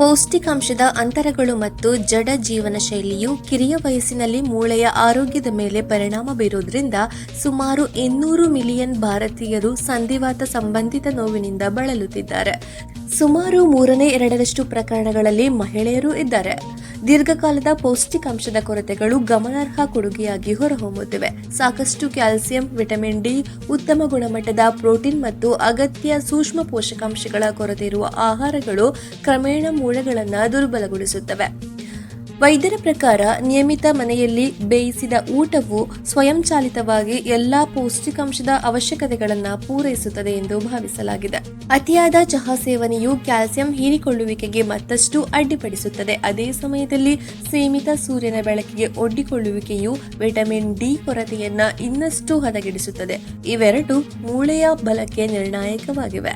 ಪೌಷ್ಟಿಕಾಂಶದ ಅಂತರಗಳು ಮತ್ತು ಜಡ ಜೀವನ ಶೈಲಿಯು ಕಿರಿಯ ವಯಸ್ಸಿನಲ್ಲಿ ಮೂಳೆಯ ಆರೋಗ್ಯದ ಮೇಲೆ ಪರಿಣಾಮ ಬೀರುವುದರಿಂದ ಸುಮಾರು 200 ಮಿಲಿಯನ್ ಭಾರತೀಯರು ಸಂಧಿವಾತ ಸಂಬಂಧಿತ ನೋವಿನಿಂದ ಬಳಲುತ್ತಿದ್ದಾರೆ. ಸುಮಾರು 2/3 ಪ್ರಕರಣಗಳಲ್ಲಿ ಮಹಿಳೆಯರು ಇದ್ದಾರೆ. ದೀರ್ಘಕಾಲದ ಪೌಷ್ಟಿಕಾಂಶದ ಕೊರತೆಗಳು ಗಮನಾರ್ಹ ಕೊಡುಗೆಯಾಗಿ ಹೊರಹೊಮ್ಮುತ್ತಿವೆ. ಸಾಕಷ್ಟು ಕ್ಯಾಲ್ಸಿಯಂ, ವಿಟಮಿನ್ ಡಿ, ಉತ್ತಮ ಗುಣಮಟ್ಟದ ಪ್ರೋಟೀನ್ ಮತ್ತು ಅಗತ್ಯ ಸೂಕ್ಷ್ಮ ಪೋಷಕಾಂಶಗಳ ಕೊರತೆ ಇರುವ ಆಹಾರಗಳು ಕ್ರಮೇಣ ಮೂಳೆಗಳನ್ನು ದುರ್ಬಲಗೊಳಿಸುತ್ತವೆ. ವೈದ್ಯರ ಪ್ರಕಾರ ನಿಯಮಿತ ಮನೆಯಲ್ಲಿ ಬೇಯಿಸಿದ ಊಟವು ಸ್ವಯಂಚಾಲಿತವಾಗಿ ಎಲ್ಲಾ ಪೌಷ್ಟಿಕಾಂಶದ ಅವಶ್ಯಕತೆಗಳನ್ನು ಪೂರೈಸುತ್ತದೆ ಎಂದು ಭಾವಿಸಲಾಗಿದೆ. ಅತಿಯಾದ ಚಹಾ ಸೇವನೆಯು ಕ್ಯಾಲ್ಸಿಯಂ ಹೀರಿಕೊಳ್ಳುವಿಕೆಗೆ ಮತ್ತಷ್ಟು ಅಡ್ಡಿಪಡಿಸುತ್ತದೆ. ಅದೇ ಸಮಯದಲ್ಲಿ ಸೀಮಿತ ಸೂರ್ಯನ ಬೆಳಕಿಗೆ ಒಡ್ಡಿಕೊಳ್ಳುವಿಕೆಯು ವಿಟಮಿನ್ ಡಿ ಕೊರತೆಯನ್ನ ಇನ್ನಷ್ಟು ಹದಗೆಡಿಸುತ್ತದೆ. ಇವೆರಡು ಮೂಳೆಯ ಬಲಕ್ಕೆ ನಿರ್ಣಾಯಕವಾಗಿವೆ.